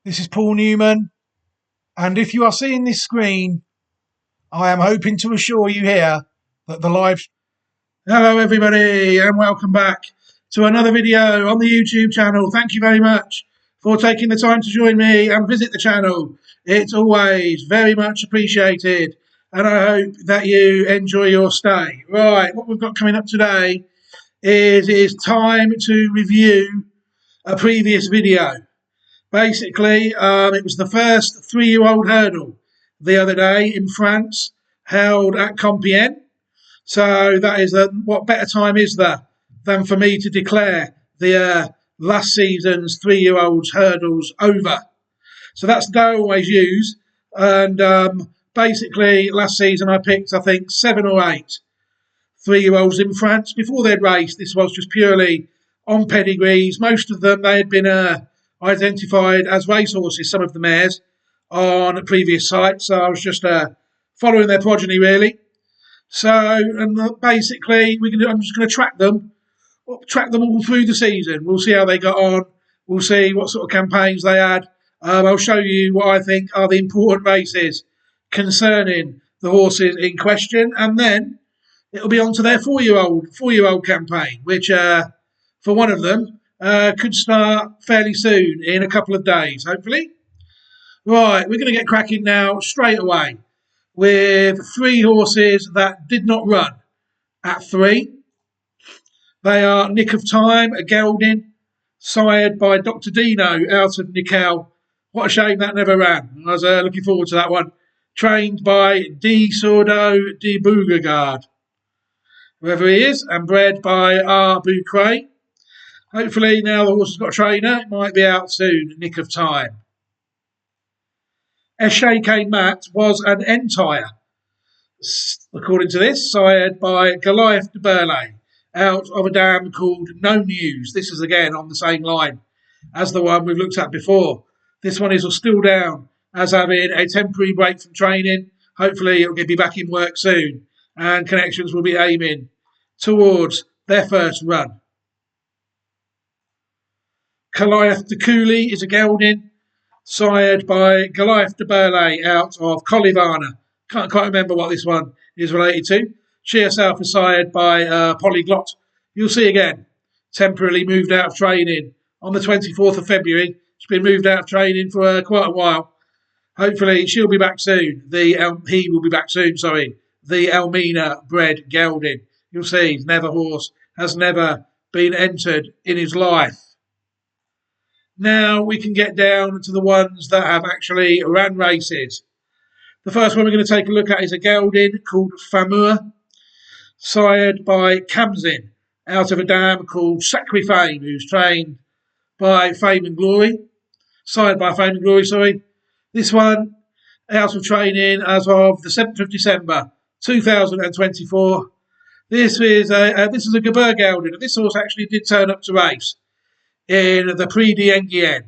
This is Paul Newman, and if you are seeing this screen, I am hoping to assure you here that the live. Hello, everybody, and welcome back to another video on the YouTube channel. Thank you very much for taking the time to join me and visit the channel. It's always very much appreciated, and I hope that you enjoy your stay. Right, what we've got coming up today is it is time to review a previous video. Basically, it was the first 3-year-old hurdle the other day in France, held at Compiègne. So that is what better time is there than for me to declare the last season's 3-year-olds hurdles over. So that's the day I always use. And basically, last season I picked, I think, 7 or 8 3-year-olds in France. Before they'd raced, this was just purely on pedigrees. Most of them, they had been identified as racehorses, some of the mares, on previous sites. So I was just following their progeny, really. So, and basically, I'm just going to track them all through the season. We'll see how they got on. We'll see what sort of campaigns they had. I'll show you what I think are the important races concerning the horses in question, and then it'll be on to their 4-year-old campaign, which for one of them could start fairly soon, in a couple of days, hopefully. Right, we're going to get cracking now straight away with 3 horses that did not run at 3. They are Nick of Time, a gelding, sired by Dr. Dino out of Nickel. What a shame that never ran. I was looking forward to that one. Trained by D. Sordo de Bougregard, whoever he is, and bred by R. Boucret. Hopefully, now the horse has got a trainer, it might be out soon. Nick of Time. Eshake Mat was an entire, according to this, sired by Goliath de Burley, out of a dam called No News. This is again on the same line as the one we've looked at before. This one is still down as having a temporary break from training. Hopefully, it'll be back in work soon, and connections will be aiming towards their first run. Goliath de Cooley is a gelding, sired by Goliath de Burley out of Collivana. Can't quite remember what this one is related to. She herself is sired by Polyglot. You'll see again, temporarily moved out of training on the 24th of February. She's been moved out of training for quite a while. Hopefully, she'll be back soon. He will be back soon, sorry. The Elmina bred gelding. You'll see, horse has never been entered in his life. Now we can get down to the ones that have actually ran races. The first one we're going to take a look at is a gelding called Fameur, sired by Kamzin, out of a dam called Sacre Fame, who's trained by Fame and Glory. Sired by Fame and Glory, sorry. This one, out of training as of the 7th of December, 2024. This is a Gabur gelding. This horse actually did turn up to race in the Prix d'Enghien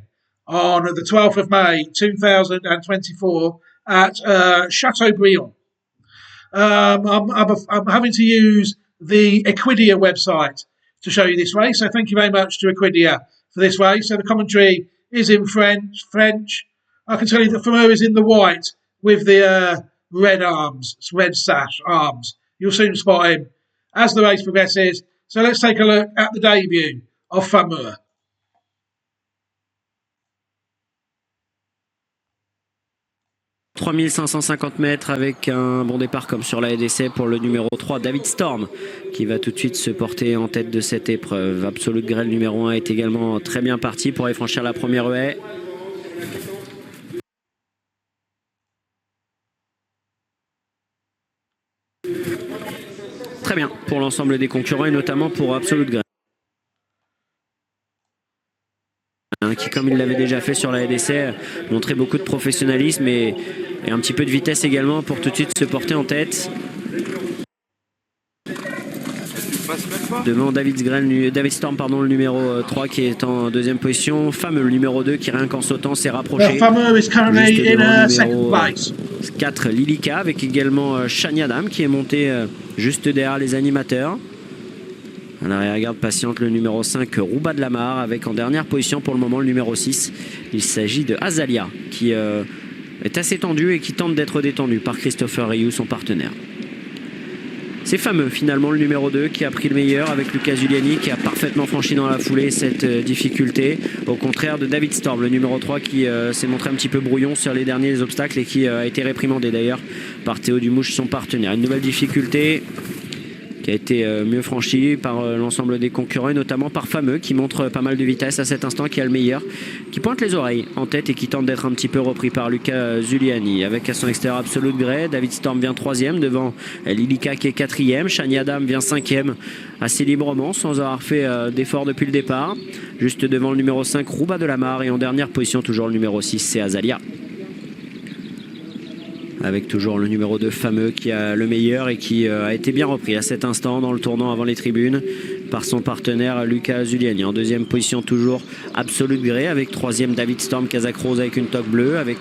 on the 12th of May 2024 at Chateaubriand. I'm having to use the Equidia website to show you this race, so thank you very much to Equidia for this race. So the commentary is in French. I can tell you that Fameur is in the white with the red sash arms. You'll soon spot him as the race progresses. So let's take a look at the debut of Fameur. « 3550 mètres avec un bon départ comme sur la EDC pour le numéro 3, David Storm, qui va tout de suite se porter en tête de cette épreuve. Absolute Grêle numéro 1 est également très bien parti pour aller franchir la première haie. Très bien pour l'ensemble des concurrents et notamment pour Absolute Grêle, qui, comme il l'avait déjà fait sur la EDC, montrait beaucoup de professionnalisme et un petit peu de vitesse également pour tout de suite se porter en tête. Devant David Storm, le numéro 3 qui est en deuxième position. Fameux, le numéro 2 qui rien qu'en sautant s'est rapproché. Juste devant le numéro 4, Lilika, avec également Shania Dam qui est monté juste derrière les animateurs. À l'arrière-garde patiente le numéro 5, Rouba de la Mare, avec en dernière position pour le moment le numéro 6. Il s'agit de Azalia, qui est assez tendu et qui tente d'être détendu par Christopher Rioux, son partenaire. C'est fameux finalement le numéro 2 qui a pris le meilleur avec Luca Zuliani qui a parfaitement franchi dans la foulée cette difficulté. Au contraire de David Storm, le numéro 3 qui s'est montré un petit peu brouillon sur les derniers obstacles et qui a été réprimandé d'ailleurs par Théo Dumouche, son partenaire. Une nouvelle difficulté qui a été mieux franchi par l'ensemble des concurrents et notamment par Fameux qui montre pas mal de vitesse à cet instant, qui a le meilleur, qui pointe les oreilles en tête et qui tente d'être un petit peu repris par Luca Zuliani. Avec à son extérieur Absolute Grey, David Storm vient 3e devant Lilika qui est 4e, Shani Adam vient 5e assez librement sans avoir fait d'effort depuis le départ, juste devant le numéro 5 Rouba de la Mare et en dernière position toujours le numéro 6 c'est Azalia. Avec toujours le numéro 2 Fameux qui a le meilleur et qui a été bien repris à cet instant dans le tournant avant les tribunes par son partenaire Luca Zuliani. En deuxième position toujours Absolute Grey avec troisième David Storm Kazakh Rose avec une toque bleue, avec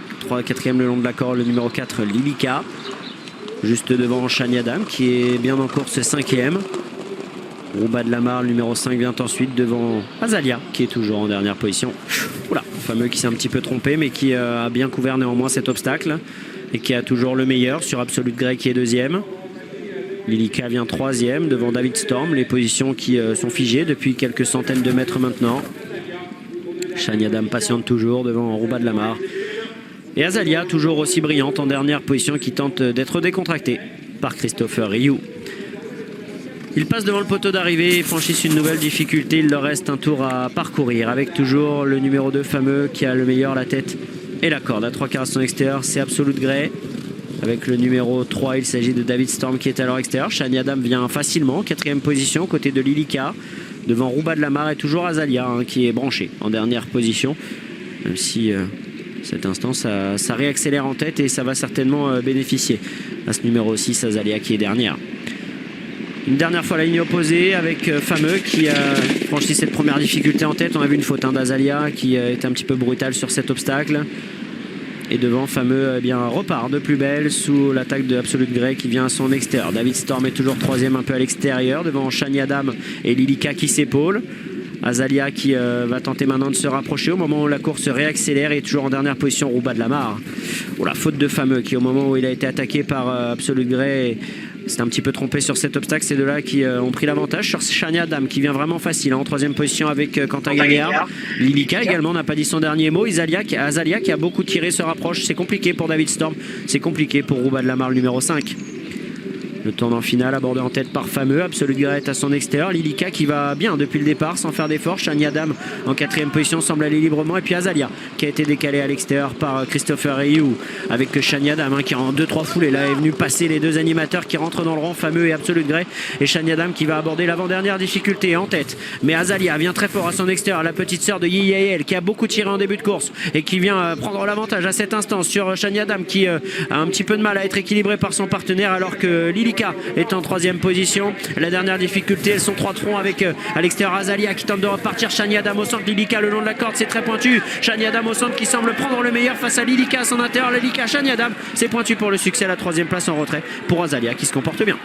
quatrième le long de la corde le numéro 4 Lilika, juste devant Shani Adam qui est bien en course 5e. Rouba de la Mare, le numéro 5 vient ensuite devant Azalia qui est toujours en dernière position. Oula, Fameux qui s'est un petit peu trompé mais qui a bien couvert néanmoins cet obstacle et qui a toujours le meilleur sur Absolute Grey qui est 2e. Lilika vient 3e devant David Storm, les positions qui sont figées depuis quelques centaines de mètres maintenant. Shani Adam patiente toujours devant Rouba de la Mare. Et Azalia toujours aussi brillante en dernière position qui tente d'être décontractée par Christopher Rioux. Ils passent devant le poteau d'arrivée et franchissent une nouvelle difficulté. Il leur reste un tour à parcourir avec toujours le numéro 2 Fameux qui a le meilleur, la tête et la corde. À 3 quarts à son extérieur, c'est Absolute Grey. Avec le numéro 3, il s'agit de David Storm qui est à leur extérieur. Shani Adam vient facilement, 4e position, côté de Lilika. Devant Rouba de la Mare et toujours Azalia qui est branché en dernière position. Même si cet instant, ça réaccélère en tête et ça va certainement bénéficier à ce numéro 6, Azalia qui est dernière. Une dernière fois la ligne opposée avec Fameux qui a franchi cette première difficulté en tête. On a vu une faute d'Azalia qui était un petit peu brutale sur cet obstacle. Et devant Fameux repart de plus belle sous l'attaque de Absolute Grey qui vient à son extérieur. David Storm est toujours 3e un peu à l'extérieur devant Shani Adam et Lilika qui s'épaulent. Azalia qui va tenter maintenant de se rapprocher au moment où la course réaccélère et toujours en dernière position Rouba de la Mare. Oh, la faute de Fameux qui au moment où il a été attaqué par Absolute Grey s'est un petit peu trompé sur cet obstacle. C'est de là qui ont pris l'avantage sur Shani Adam qui vient vraiment facile en 3e position avec Quentin Gaillard. Lilika également n'a pas dit son dernier mot. Azalia qui a beaucoup tiré se rapproche. C'est compliqué pour David Storm, c'est compliqué pour Rouba de la Mare le numéro 5. Le tournant final abordé en tête par Fameux. Absolute Grey est à son extérieur. Lilika qui va bien depuis le départ sans faire d'effort. Shani Adam en 4e position semble aller librement. Et puis Azalia qui a été décalé à l'extérieur par Christopher Rioux avec Shani Adam qui en 2-3 foulées là est venu passer les deux animateurs qui rentrent dans le rang, Fameux et Absolute Grey. Et Shani Adam qui va aborder l'avant-dernière difficulté en tête. Mais Azalia vient très fort à son extérieur. La petite sœur de Yiyael qui a beaucoup tiré en début de course et qui vient prendre l'avantage à cet instant sur Shani Adam qui a un petit peu de mal à être équilibré par son partenaire alors que Lilika est en 3e position. La dernière difficulté, elles sont 3 troncs avec à l'extérieur Azalia qui tente de repartir. Shani Adam au centre, Lilika le long de la corde, c'est très pointu. Shani Adam au centre qui semble prendre le meilleur face à Lilika à son intérieur. Lilika, Shani Adam, c'est pointu pour le succès à la 3e place en retrait pour Azalia qui se comporte bien.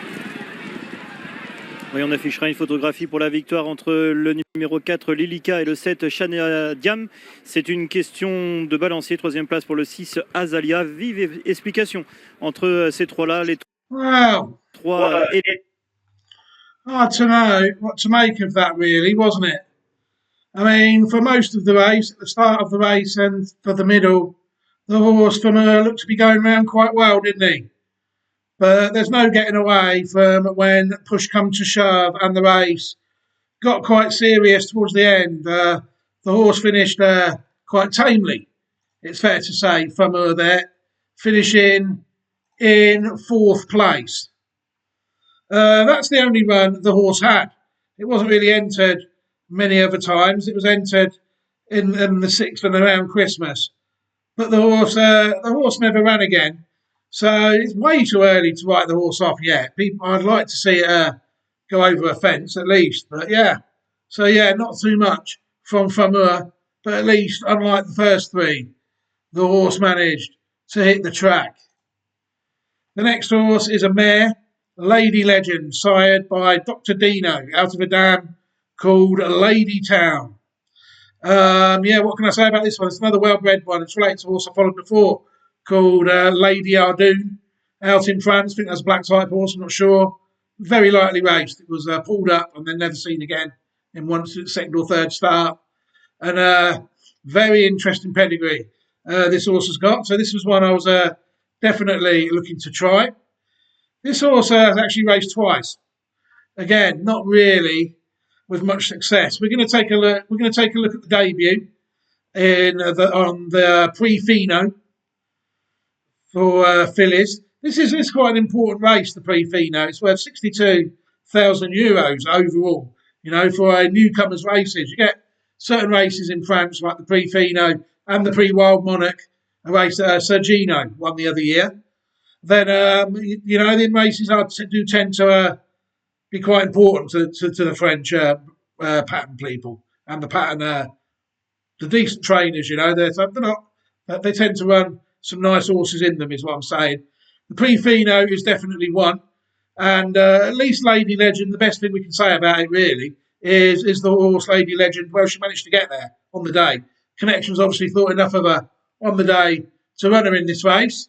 Oui, on affichera une photographie pour la victoire entre le numéro 4 Lilika et le 7 Shani Adam. C'est une question de balancier. 3e place pour le 6 Azalia. Vive explication entre ces trois-là. Les Wow. trois et Hard to know what to make of that, really, wasn't it? I mean, for most of the race, at the start of the race and for the middle, the horse from looked to be going round quite well, didn't he? But there's no getting away from when push come to shove and the race got quite serious towards the end. The horse finished quite tamely, it's fair to say, from there, finishing in 4th place. That's the only run the horse had. It wasn't really entered many other times. It was entered in the 6th and around Christmas. But the horse never ran again. So it's way too early to write the horse off yet. I'd like to see it go over a fence at least. But yeah. So yeah, not too much from Famur. But at least, unlike the first 3, the horse managed to hit the track. The next horse is a mare. Lady Legend, sired by Dr. Dino, out of a dam called Lady Town. What can I say about this one? It's another well-bred one. It's related to a horse I followed before called Lady Ardoon, out in France. I think that's a black type horse, I'm not sure. Very lightly raced. It was pulled up and then never seen again in one second or third start. And very interesting pedigree this horse has got. So this was one I was definitely looking to try. This horse has actually raced twice. Again, not really with much success. We're going to take a look. We're going to take a look at the debut on the Prix for fillies. This is quite an important race, the Prix Finaux. It's worth €62,000 overall. You know, for a newcomers races, you get certain races in France like the Prix Finaux and the Prix Wild Monarch, a race that Sir Gino won the other year. Then the races do tend to be quite important to the French pattern people and the pattern the decent trainers. You know, they tend to run some nice horses in them, is what I'm saying. The Prix Finaux is definitely one, and at least Lady Legend. The best thing we can say about it really is the horse Lady Legend. Well, she managed to get there on the day. Connections obviously thought enough of her on the day to run her in this race.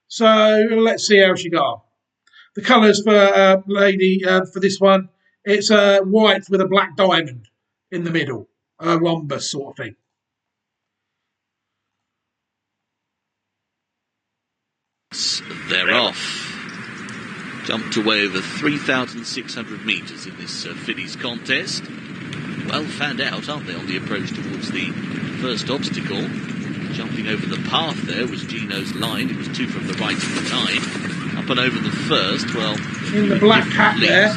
So let's see how she got on. The colours for Lady for this one, it's white with a black diamond in the middle, a rhombus sort of thing. They're off. Jumped away over 3,600 metres in this fillies contest. Well fanned out, aren't they, on the approach towards the first obstacle. Jumping over the path there was Gino's Line. It was two from the right at the time. Up and over the first, well... In the black hat there,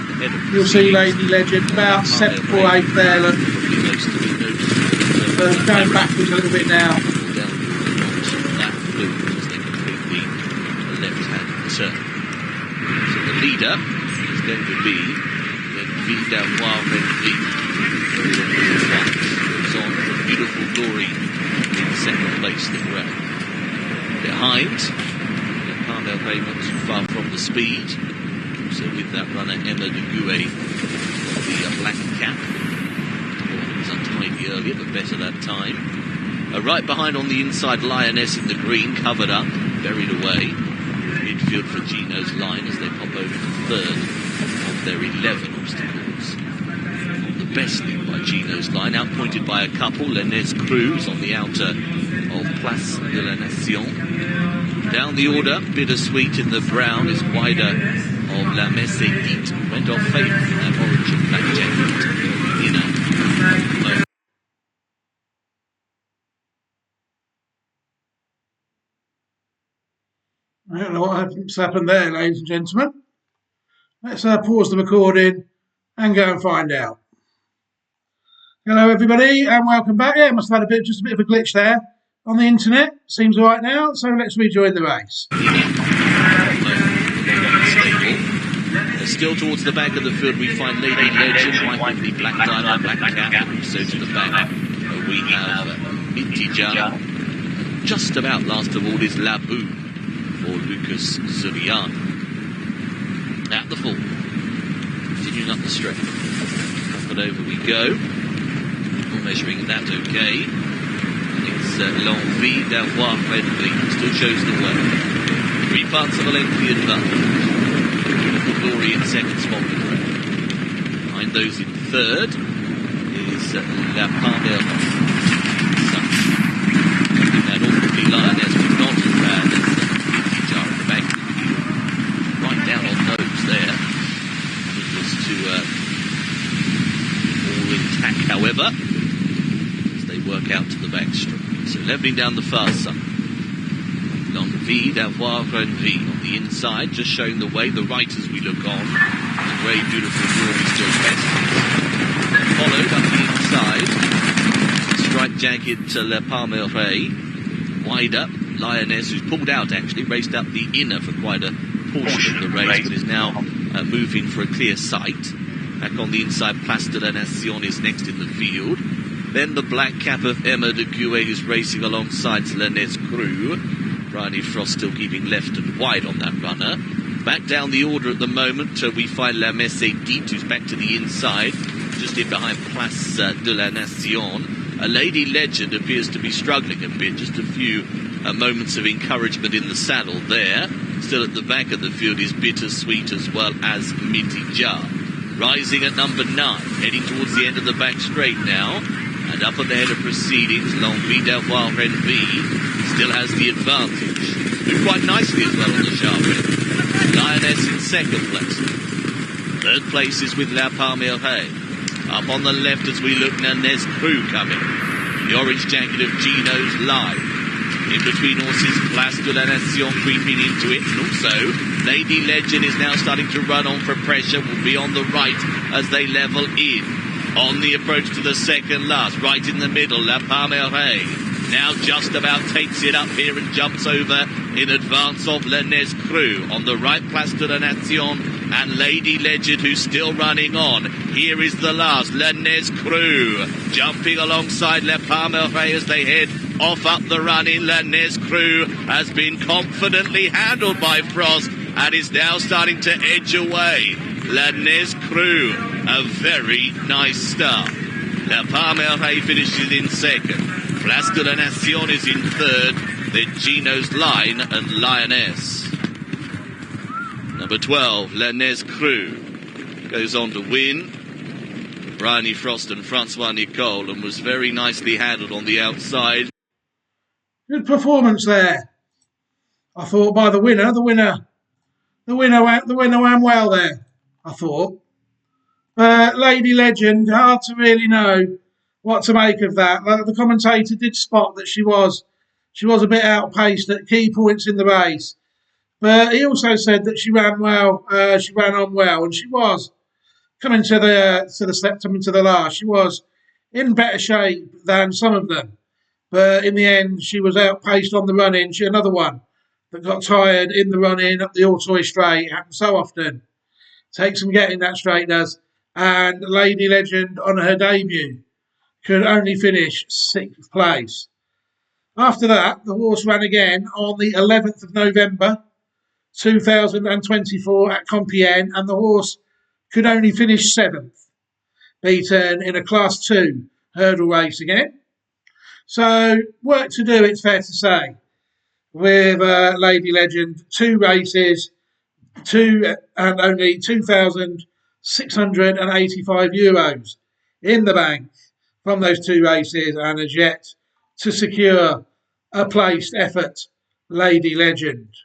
you'll see Lady Legend about 7 or 8 there. Look. So going backwards a little bit now. So the leader is going to be Vidavois Renvi. Goes on for Beautiful Glory in second place the grey. Behind, Parnell Ray not too far from the speed. So with that runner Emma de Gouet, the black cap. It was untidy earlier, but better that time. Right behind on the inside, Lioness in the green, covered up, buried away. Midfield for Gino's Line as they pop over to third of their 11 obstacles. The best lead by Gino's Line, outpointed by a couple. Lenez Cruz on the outer of Place de la Nation. Down the order, Bittersweet in the brown is wider of La Messe Dite. Went off favourite in that orange and black jacket. Inner. I don't know what's happened there, ladies and gentlemen. Let's pause the recording and go and find out. Hello, everybody, and welcome back. Yeah, must have had just a bit of a glitch there on the internet. Seems all right now, so let's rejoin the race. Still towards the back of the field, we find Lady Legend, white with the black diamond, black cap. So to the back, we have Mitija. Just about last of all is La Boue for Lucas Zurian. At the full. Continuing up the straight. Up and over we go. All measuring that okay. It's L'Envie d'Avoir Renvi. Still shows the way. 3 parts of a length the advantage. Glory in second spot with Red. Behind those in third is La Parnell. That awfully Lioness was not as bad as Jar at the back. Right down on nose there. It was to all intact, however, as they work out to the back straight. So levelling down the far side. L'Envie d'Avoir Renvi on the inside, just showing the way. The right as we look on. The grey, beautiful Glory still best. Followed up the inside. Striped jacket to Le Palmeret. Wide up, Lioness, who's pulled out actually, raced up the inner for quite a portion of the race, but is now moving for a clear sight. Back on the inside, Place de la Nation is next in the field. Then the black cap of Emma de Gouet, who's racing alongside Lenez Cruz. Bryony Frost still keeping left and wide on that runner. Back down the order at the moment, we find La Mercedite, who's back to the inside, just in behind Place de la Nation. A Lady Legend appears to be struggling a bit, just a few moments of encouragement in the saddle there. Still at the back of the field is Bittersweet as well as Mitija. Rising at number 9, heading towards the end of the back straight now. And up at the head of proceedings, L'Envie d'Avoir Envie still has the advantage. Moved quite nicely as well on the sharp end. Lioness in second place. Third place is with La Palmeraie. Up on the left as we look, Nanez Crew coming. The orange jacket of Gino's Live. In between horses, Place de la Nation creeping into it. And also, Lady Legend is now starting to run on for pressure. Will be on the right as they level in. On the approach to the second last, right in the middle, La Palmeraie. Now just about takes it up here and jumps over in advance of Lanez Crew. On the right, Place de la Nation and Lady Legend, who's still running on. Here is the last, Lanez Crew, jumping alongside La Palmeraie as they head off up the run in. Lanez Crew has been confidently handled by Frost and is now starting to edge away. Lanez Crew, a very nice start. La Palmeraie finishes in second. Place de la Nation is in third. Then Gino's Line and Lioness. Number 12, Lanez Crew, goes on to win. Bryony Frost and Francois Nicole, and was very nicely handled on the outside. Good performance there. I thought by the winner ran well there, I thought. Lady Legend, hard to really know what to make of that. The commentator did spot that she was a bit outpaced at key points in the race. But he also said that she ran well, she ran on well, and she was coming to the last. She was in better shape than some of them. But in the end, she was outpaced on the run-in. She another one that got tired in the run-in up the Auteuil straight. It happens so often. Takes some getting, that straight does. And Lady Legend on her debut could only finish 6th place. After that, the horse ran again on the 11th of November 2024 at Compiègne, and the horse could only finish 7th, beaten in a Class 2 hurdle race again. So, work to do, it's fair to say, with Lady Legend. 2 races, and only €2,685 in the bank from those 2 races, and as yet to secure a placed effort, Lady Legend.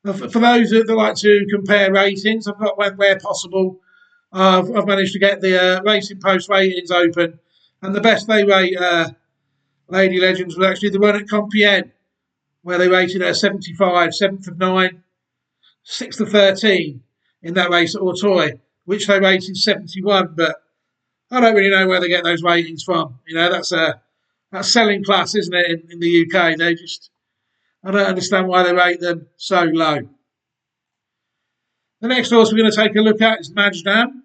For those that like to compare ratings, I've got where possible. I've managed to get the Racing Post ratings open, and the best they rate Lady Legends was actually the run at Compiègne, where they rated her 75, 7th of 9, 6th of 13 in that race at Auteuil, which they rated 71. But I don't really know where they get those ratings from. You know, that's selling class, isn't it? In the UK, I don't understand why they rate them so low. The next horse we're going to take a look at is Majdam,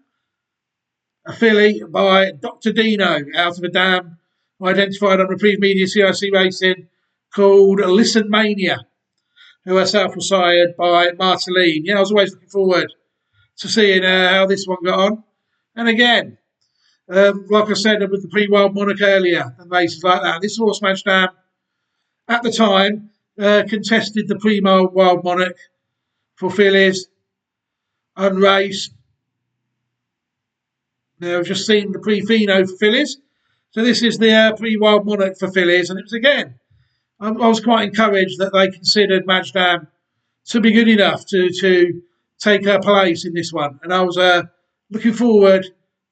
a filly by Dr. Dino out of a dam identified on Reprieve Media CIC Racing called Listen Mania, who herself was sired by Marteline. Yeah, I was always looking forward to seeing how this one got on. And again, like I said with the pre-Wild Monarch earlier and races like that, this horse Majdam at the time contested the pre-Wild Monarch for fillies, unraced. Now I've just seen the pre-Fino for fillies. So this is the pre-Wild Monarch for fillies, and it was again, I was quite encouraged that they considered Majdam to be good enough to take her place in this one. And I was looking forward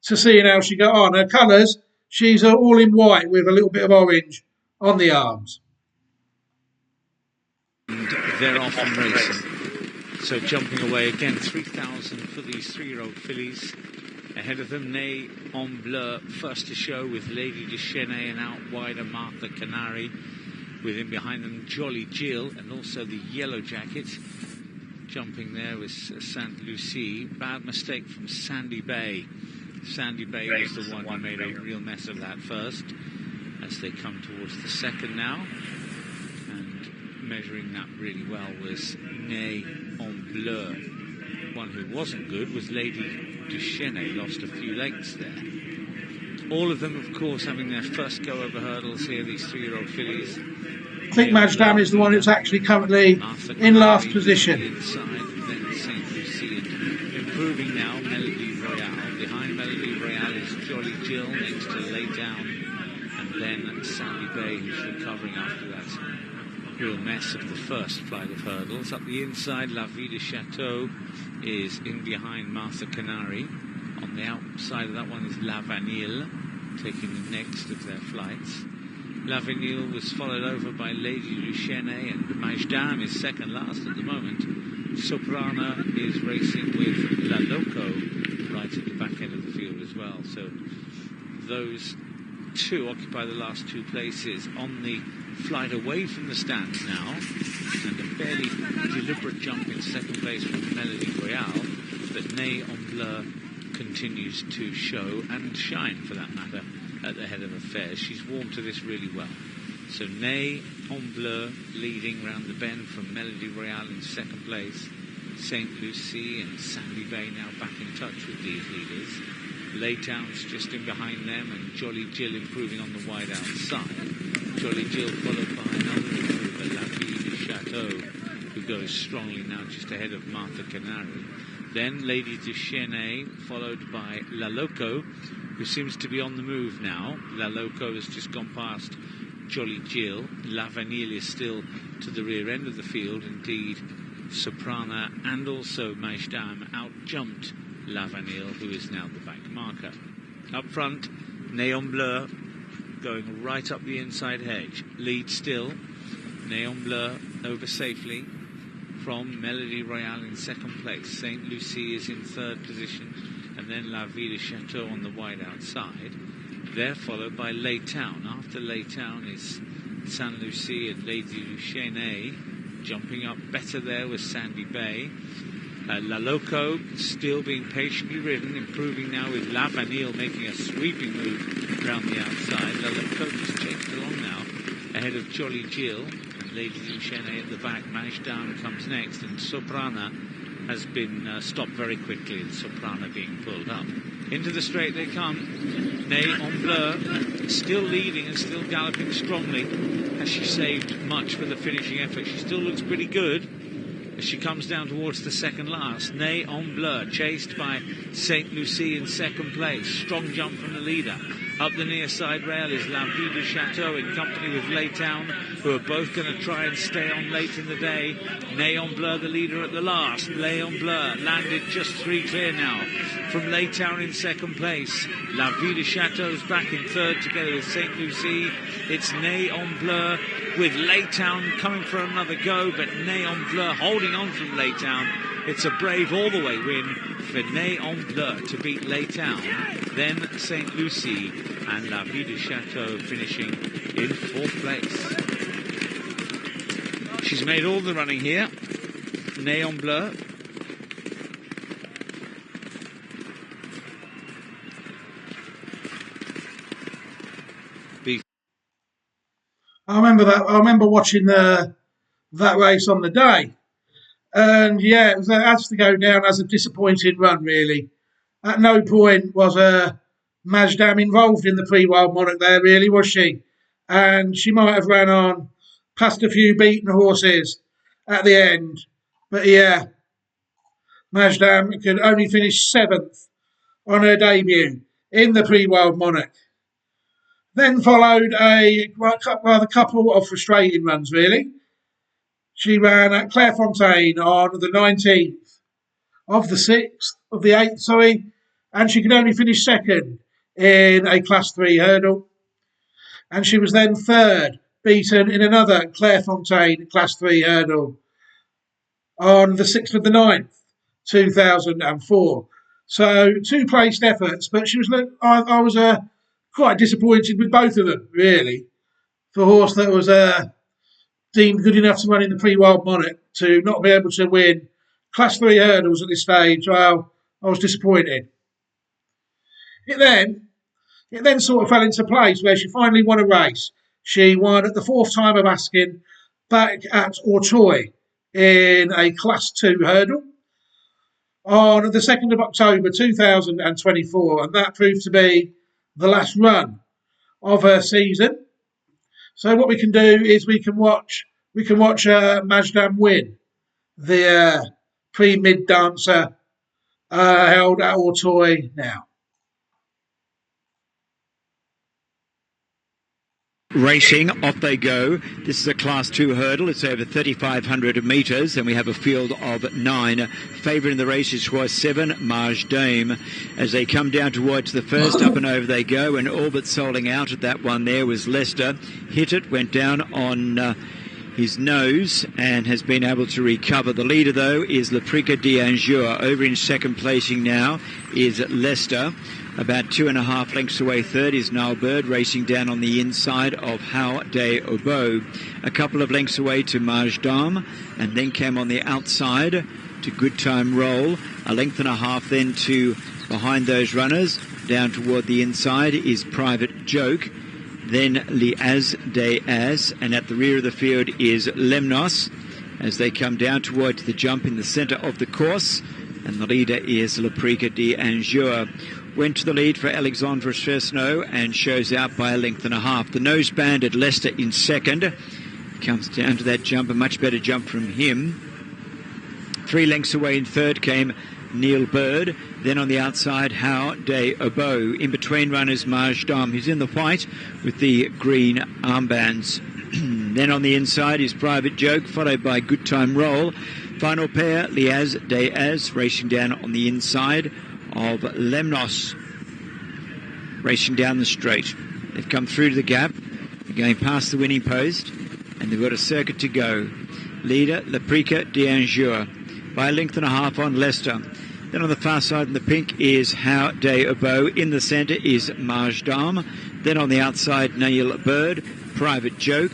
to seeing how she got on. Her colours, she's all in white with a little bit of orange on the arms. And they're off and racing. So jumping away again, 3,000 for these 3-year-old fillies. Ahead of them, Ney en Bleu, first to show with Lady de Chenet, and out wider Martha Canary. With him behind them, Jolly Jill, and also the Yellow Jacket. Jumping there was Saint Lucie. Bad mistake from Sandy Bay. Sandy Bay was the one who made a real mess of that first. As they come towards the second now. And measuring that really well was Ney en Bleu. One who wasn't good was Lady Duchesne, lost a few lengths there. All of them, of course, having their first go over hurdles here, these 3-year-old fillies. I think Majdam is the one who's actually currently in last position. Inside, then St. Lucie improving now, Melody Royale. Behind Melody Royale is Jolly Jill, next to Lay Down, and then Sandy Bay, who's recovering after that real mess of the first flight of hurdles. Up the inside, La Vie de Chateau is in behind Martha Canary. On the outside of that one is La Vanille, taking the next of their flights. La Vanille was followed over by Lady Duchesne, and Majdam is second last at the moment. Soprana is racing with La Loco right at the back end of the field as well. So those two occupy the last two places on the flight away from the stands now, and a fairly deliberate jump in second place from Melody Royale, but Nay en Bleu continues to show and shine, for that matter, at the head of affairs. She's warmed to this really well. So Nay en Bleu leading round the bend from Melody Royale in second place. St. Lucie and Sandy Bay now back in touch with these leaders. Laytown's just in behind them, and Jolly Jill improving on the wide outside. Jolly Jill followed by another improver, La Vie de Chateau, who goes strongly now just ahead of Martha Canary. Then Lady Duchesne, followed by La Loco, who seems to be on the move now. La Loco has just gone past Jolly Jill. La Vanille is still to the rear end of the field. Indeed, Soprana and also Majdam out-jumped La Vanille, who is now the back marker. Up front, Nay en Bleu going right up the inside hedge. Lead still. Nay en Bleu over safely from Melody Royale in second place. St. Lucie is in third position, and then La Vie de Chateau on the wide outside. They're followed by Laytown. After Laytown is Saint Lucie and Lady Duchesne. Jumping up better there was Sandy Bay. La Loco still being patiently ridden, improving now with La Vanille making a sweeping move round the outside. La Loco just chased along now ahead of Jolly Jill. Lady Duchesne at the back. Majdam comes next, and Soprana has been stopped very quickly, the Soprana being pulled up. Into the straight they come. Nay en Bleu still leading and still galloping strongly. Has she saved much for the finishing effort? She still looks pretty good as she comes down towards the second last. Nay en Bleu chased by St. Lucie in second place. Strong jump from the leader. Up the near side rail is La Vie de Chateau in company with Laytown, who are both going to try and stay on late in the day. Nay en Bleu, the leader at the last. Nay en Bleu landed just 3 clear now from Laytown in second place. La Vie de Chateau's back in third together with St. Lucie. It's Nay en Bleu with Laytown coming for another go, but Nay en Bleu holding on from Laytown. It's a brave all-the-way win for Nay en Bleu to beat Laytown. Then St. Lucie and La Vie de Chateau finishing in fourth place. She's made all the running here. Nay en Bleu. I remember that. I remember watching that race on the day. And yeah, it has to go down as a disappointing run, really. At no point was Majdam involved in the pre-wild monarch there, really, was she? And she might have ran on past a few beaten horses at the end. But yeah, Majdam could only finish 7th on her debut in the pre-wild monarch. Then followed a rather couple of frustrating runs, really. She ran at Clairefontaine on the 19th of the 8th, and she could only finish second in a Class 3 hurdle. And she was then third, beaten in another Clairefontaine Class 3 hurdle on the 6th of the 9th, 2004. So 2 placed efforts, but I was quite disappointed with both of them, really. For a horse that was deemed good enough to run in the pre-wild monarch, to not be able to win Class 3 hurdles at this stage, well, I was disappointed. It then sort of fell into place where she finally won a race. She won at the 4th time of asking back at Auteuil in a Class 2 hurdle on the 2nd of October 2024, and that proved to be the last run of her season. So what we can do is we can watch Majdam win the pre-mid dancer held at Auteuil now. Racing, off they go. This is a Class 2 hurdle. It's over 3,500 metres, and we have a field of 9. Favourite in the race is horse 7, Marge Dame. As they come down towards the first, up and over they go, and all but soling out at that one there was Leicester. Hit it, went down on his nose and has been able to recover. The leader, though, is Le Prix d'Angers. Over in second placing now is Leicester. About 2.5 lengths away third is Niall Bird, racing down on the inside of How des Obeaux. A couple of lengths away to Marge Dame, and then came on the outside to Good Time Roll. A length and a half then to behind those runners. Down toward the inside is Private Joke. Then Liaz des Az, and at the rear of the field is Lemnos as they come down towards the jump in the centre of the course. And the leader is Le Prix d'Angers. Went to the lead for Alexandre Chesneau and shows out by a length and a half. The nose banded Leicester in second. Comes down to that jump, a much better jump from him. 3 lengths away in third came Neil Bird. Then on the outside, How des Obeaux. In between runners, Marge Dame, who's in the white with the green armbands. Then on the inside is Private Joke, followed by Good Time Roll. Final pair, Liaz des Az, racing down on the inside of Lemnos, racing down the straight. They've come through to the gap. They're going past the winning post, and they've got a circuit to go. Leader, Le Prix d'Angers, by a length and a half on Leicester. Then on the far side in the pink is How des Obeaux. In the centre is Marge Dame. Then on the outside, Neil Bird, Private Joke.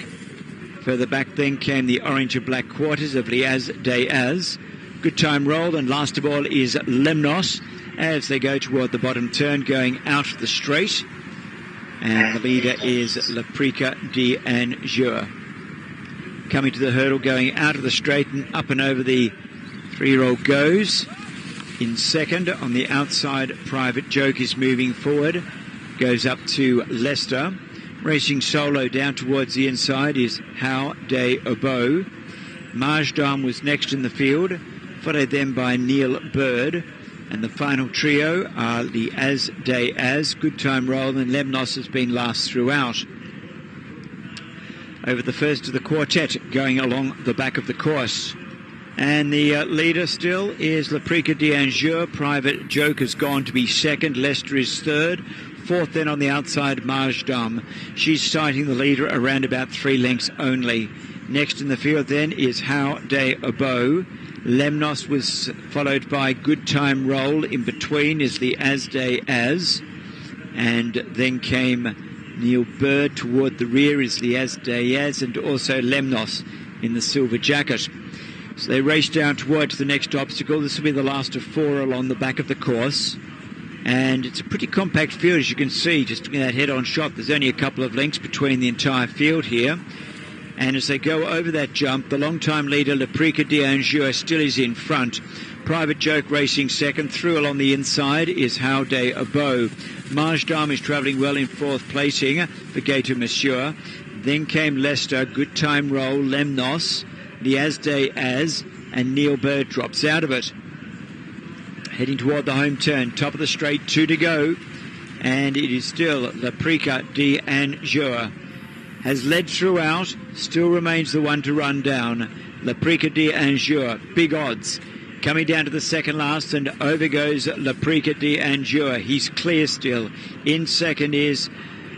Further back then came the orange and black quarters of Liaz des Az. Good Time Roll, and last of all is Lemnos as they go toward the bottom turn, going out of the straight. And the leader is Le Prix d'Angers. Coming to the hurdle, going out of the straight and up and over the 3-year-old goes. In second, on the outside, Private Joke is moving forward. Goes up to Leicester. Racing solo down towards the inside is How des Obeaux. Marge Dame was next in the field, followed then by Neil Bird. And the final trio are Liaz des Az, Good Time Roll, and Lemnos has been last throughout. Over the first of the quartet going along the back of the course. And the leader still is Le Prix d'Angers. Private Joke has gone to be second. Leicester is third. Fourth then on the outside, Marge Dame. She's sighting the leader around about 3 lengths only. Next in the field then is How des Obeaux. Lemnos was followed by Good Time Roll. In between is the Liaz des Az. And then came Neil Bird. Toward the rear is the Liaz des Az, and also Lemnos in the silver jacket. So they race down towards the next obstacle. This will be the last of 4 along the back of the course. And it's a pretty compact field, as you can see, just looking at that head-on shot. There's only a couple of lengths between the entire field here. And as they go over that jump, the long-time leader, Le Prix d'Angers, still is in front. Private Joke racing second. Through along the inside is How des Obeaux. Marge Dame is travelling well in fourth placing for Gator Monsieur. Then came Leicester, Good Time Roll, Lemnos, Liaz des Az, and Neil Bird drops out of it. Heading toward the home turn, top of the straight, 2 to go. And it is still Le Prix d'Angers. Has led throughout, still remains the one to run down. Le Prix d'Angers, big odds. Coming down to the second last, and over goes Le Prix d'Angers. He's clear still. In second is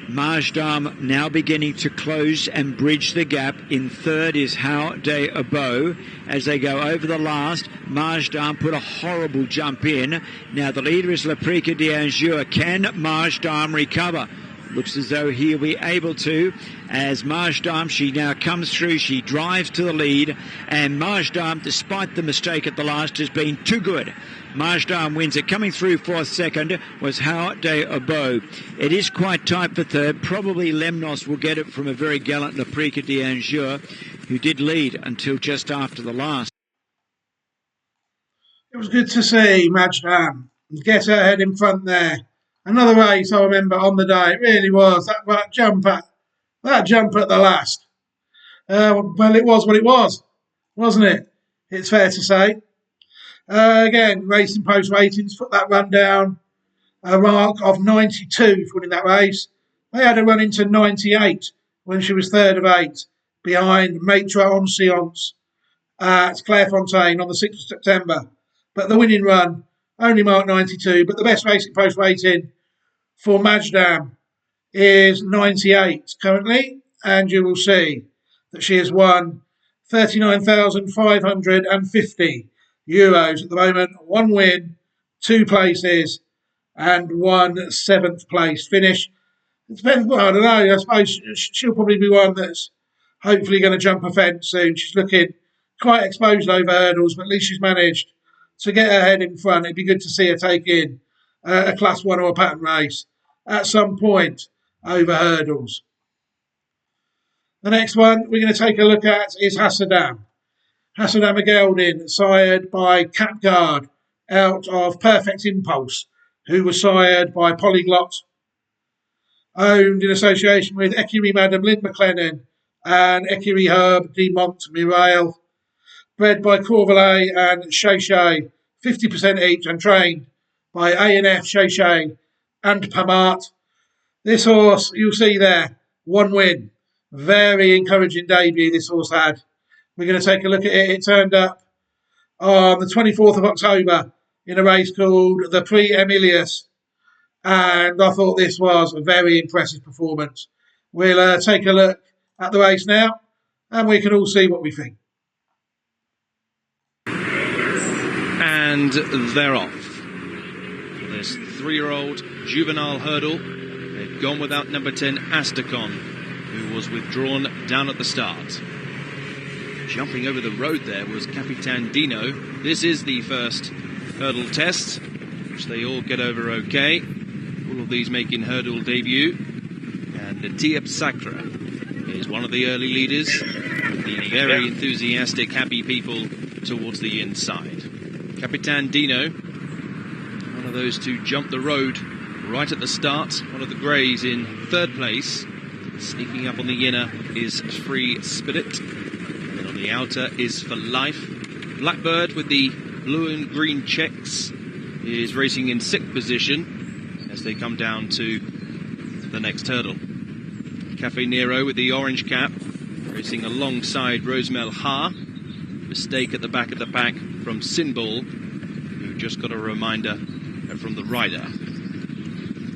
Marge Dame, now beginning to close and bridge the gap. In third is How des Obeaux. As they go over the last, Marge Dame put a horrible jump in. Now the leader is Le Prix d'Angers. Can Marge Dame recover? Looks as though he'll be able to, as Marge Dame, she now comes through, she drives to the lead, and Marge Dame, despite the mistake at the last, has been too good. Marge Dame wins it. Coming through for second was How des Obeaux. It is quite tight for third. Probably Lemnos will get it from a very gallant Le Prix d'Angers, who did lead until just after the last. was good to see Majdam get her head in front there. Another race I remember on the day. It really was. That jump at the last. Well, it was what it was, wasn't it? It's fair to say. Again, Racing Post ratings put that run down a mark of 92 for winning that race. They had a run into 98 when she was third of 8 behind Maitre Ancience at Clairefontaine on the 6th of September. But the winning run only marked 92. But the best Racing Post rating for Majdam is 98 currently. And you will see that she has won €39,550 at the moment. 1 win, 2 places, and 1 7th place finish. It depends. Well, I don't know. I suppose she'll probably be one that's hopefully going to jump a fence soon. She's looking quite exposed over hurdles, but at least she's managed to get her head in front. It'd be good to see her take in a Class 1 or a pattern race at some point over hurdles. The next one we're going to take a look at is Hassadam. Hassadam Geldin, sired by Capguard out of Perfect Impulse, who was sired by Polyglot, owned in association with Ecurie Madame Lynn McLennan and Ecurie Herb de Montmirail, bred by Corvalet and Shay, 50% each, and trained by A&F Shay and Pamart. This horse, you'll see there, 1 win. Very encouraging debut this horse had. We're going to take a look at it. It turned up on the 24th of October in a race called the Prix Emilius, and I thought this was a very impressive performance. We'll take a look at the race now, and we can all see what we think. And they're off. This 3-year-old juvenile hurdle. They've gone without number 10 Astacon, who was withdrawn down at the start. Jumping over the road there was Capitan Dino. This is the first hurdle test, which they all get over okay. All of these making hurdle debut. And Natiep Sakra is one of the early leaders. The very enthusiastic, happy people towards the inside. Capitan Dino, one of those two jumped the road right at the start. One of the greys in third place. Sneaking up on the inner is Free Spirit. And then on the outer is For Life. Blackbird with the blue and green checks is racing in 6th position as they come down to the next hurdle. Cafe Nero with the orange cap racing alongside Rosemel Ha. Mistake at the back of the pack from Sinball, who just got a reminder from the rider.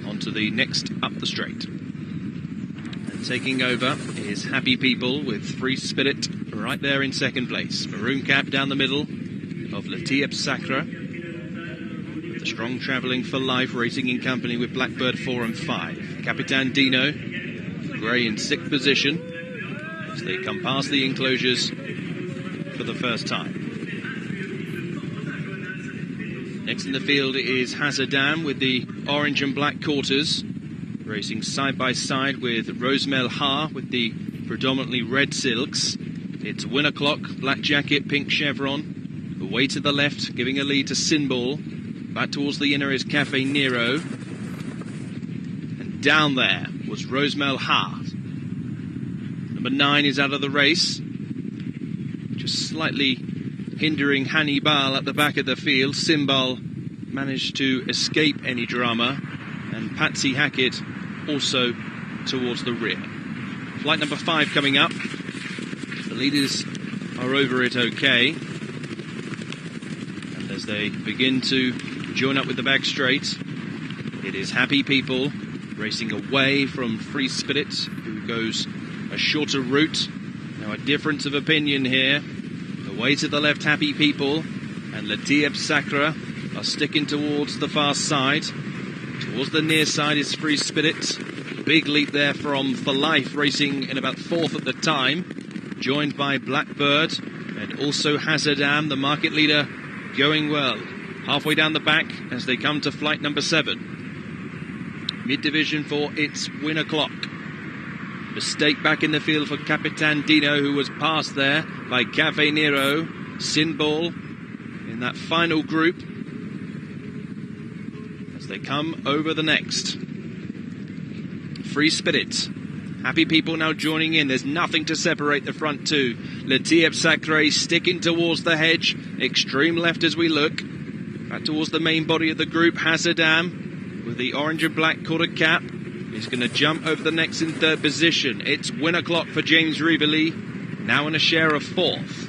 On to the next up the straight. And taking over is Happy People with Free Spirit right there in 2nd place. Maroon cap down the middle of Natiep Sakra. With the strong travelling For Life racing in company with Blackbird 4 and 5. Capitan Dino, grey in 6th position as they come past the enclosures for the first time. Next in the field is Hassadam with the orange and black quarters, racing side by side with Rosemel Ha with the predominantly red silks. It's Win O'Clock, black jacket, pink chevron. Away to the left, giving a lead to Sinball. Back towards the inner is Cafe Nero. And down there was Rosemel Ha. Number 9 is out of the race. Just slightly hindering Hannibal at the back of the field. Simbal managed to escape any drama, and Patsy Hackett also towards the rear. Flight number 5 coming up. The leaders are over it okay, and as they begin to join up with the back straight, it is Happy People racing away from Free Spirit, who goes a shorter route. Now a difference of opinion here. Away to the left, Happy People, and Natiep Sakra are sticking towards the far side. Towards the near side is Free Spirit. Big leap there from For Life, racing in about 4th at the time, joined by Blackbird and also Hassadam, the market leader, going well. Halfway down the back as they come to flight number 7. Mid-division for It's Win O'Clock. Mistake back in the field for Capitan Dino, who was passed there by Cafe Nero. Sinball in that final group as they come over the next. Free Spirit. Happy People now joining in. There's nothing to separate the front two. Le Tiep Sacré sticking towards the hedge. Extreme left as we look. Back towards the main body of the group. Hasadam with the orange and black quarter cap. He's going to jump over the next in third position. It's win o'clock for James Rivoli. Now in a share of fourth.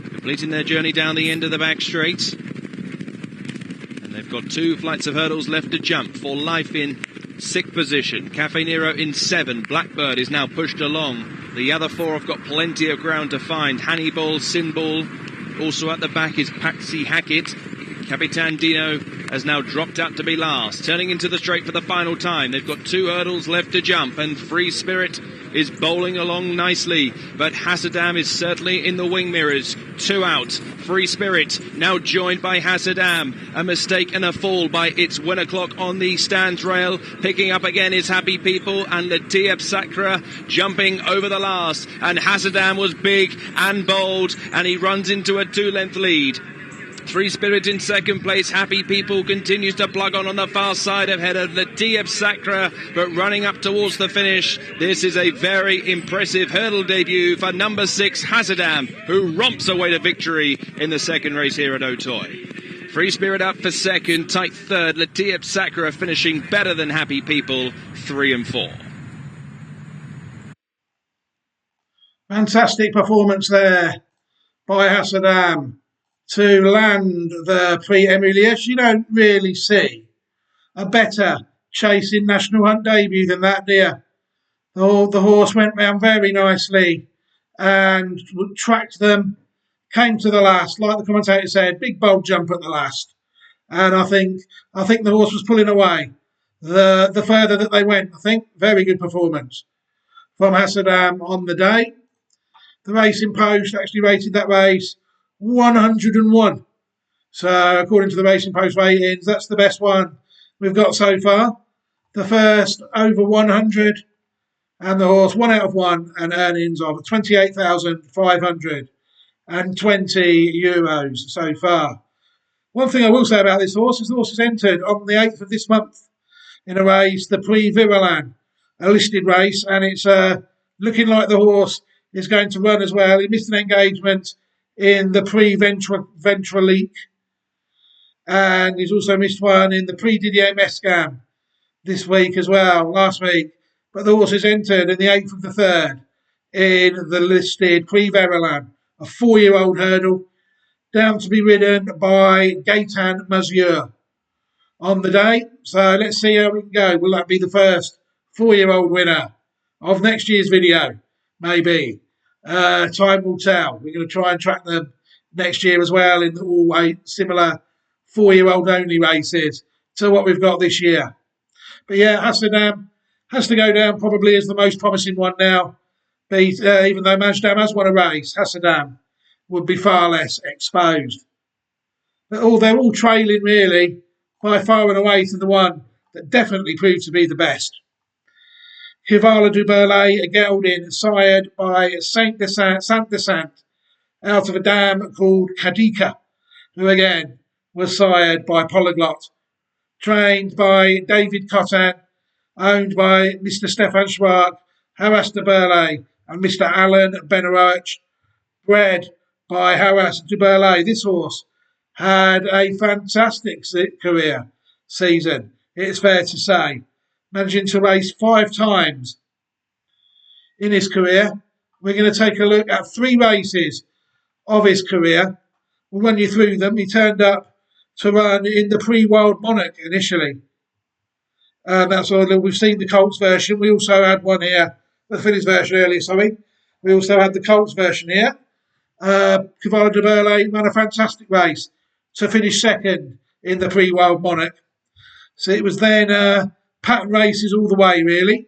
Completing their journey down the end of the back straight. And they've got 2 flights of hurdles left to jump. For Life in 6th position. Cafe Nero in 7. Blackbird is now pushed along. The other 4 have got plenty of ground to find. Hannibal, Sinball. Also at the back is Patsy Hackett. Capitan Dino has now dropped out to be last. Turning into the straight for the final time. They've got 2 hurdles left to jump. And Free Spirit is bowling along nicely. But Hasadam is certainly in the wing mirrors. 2 out. Free Spirit now joined by Hasadam. A mistake and a fall by It's Win O'Clock on the stands rail. Picking up again is Happy People and Le Tiep Sacre jumping over the last. And Hasadam was big and bold and he runs into a 2-length lead. Free Spirit in second place. Happy People continues to plug on the far side of header. Le Tiep Sacre, but running up towards the finish. This is a very impressive hurdle debut for number 6, Hasadam, who romps away to victory in the second race here at Auteuil. Free Spirit up for second, tight third. Le Tiep Sacre finishing better than Happy People, 3 and 4. Fantastic performance there by Hasadam to land the Prix Emilius. You don't really see a better chasing National Hunt debut than that, dear. The horse went round very nicely and tracked them, came to the last, like the commentator said, big bold jump at the last. And I think the horse was pulling away the further that they went. I think very good performance from Hasadam on the day. The Racing Post actually rated that race 101. So according to the Racing Post ratings, that's the best one we've got so far. The first over 100, and the horse 1 out of 1, and earnings of 28,520 euros so far. One thing I will say about this horse is the horse is entered on the 8th of this month in a race, the Prix Vireland, a listed race, and it's looking like the horse is going to run as well. He missed an engagement in the Prix Ventralique, and he's also missed one in the Prix Didier Mescam this week as well, last week. But the horse is entered in the 8th of the 3rd in the listed Prix Verelan, a 4-year-old hurdle, down to be ridden by Gaetan Mazur on the day. So let's see how we can go. Will that be the first 4-year-old winner of next year's video? Maybe. Time will tell. We're going to try and track them next year as well in all similar 4-year-old only races to what we've got this year. But yeah, Hasadam has to go down probably as the most promising one now. Even though Majdam has won a race, Hasadam would be far less exposed. But they're all trailing really by far and away to the one that definitely proved to be the best. Hivala du Berlay, a gelding sired by Saint Descent out of a dam called Kadika, who again was sired by Polyglot, trained by David Cotton, owned by Mr. Stefan Schwartz, Haras de Berlay, and Mr. Alan Benaroich, bred by Haras de Berlay. This horse had a fantastic career season, it's fair to say, managing to race 5 times in his career. We're going to take a look at 3 races of his career. We'll run you through them. He turned up to run in the Pre-Wild Monarch initially. That's all. We've seen the Colts version. We also had one here, the Phillies version earlier, sorry. We also had the Colts version here. Cavallo de Berlay ran a fantastic race to finish second in the Pre-Wild Monarch. So it was then pattern races all the way, really.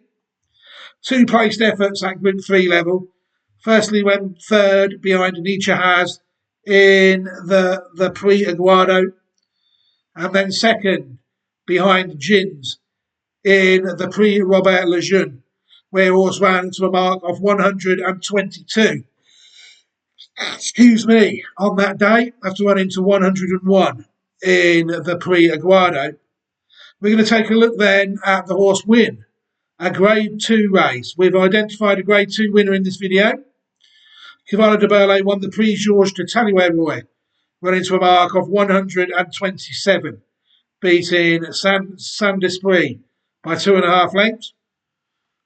2 placed efforts at Group 3 level. Firstly, went third behind Nietzsche Has in the Prix Aguado, and then second behind Gins in the Prix Robert Lejeune, where horse ran to a mark of 122. excuse me, on that day, after running to 101 in the Prix Aguado. We're going to take a look then at the horse Win, a Grade 2 race. We've identified a Grade 2 winner in this video. Cavallo de Burle won the Prix Georges de Talleyrand, running to a mark of 127, beating Saint-Esprit by 2.5 lengths.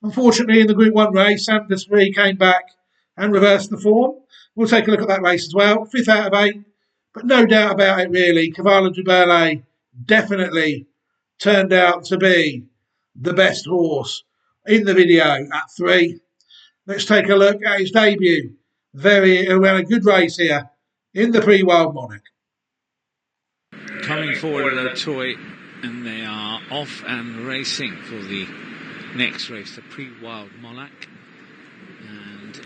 Unfortunately, in the Group 1 race, Saint-Esprit came back and reversed the form. We'll take a look at that race as well. 5th out of 8, but no doubt about it, really. Cavallo de Burle definitely turned out to be the best horse in the video at 3. Let's take a look at his debut. We had a good race here in the Prix Wild Monarch. Coming forward at Auteuil, and they are off and racing for the next race, the Prix Wild Monarch. And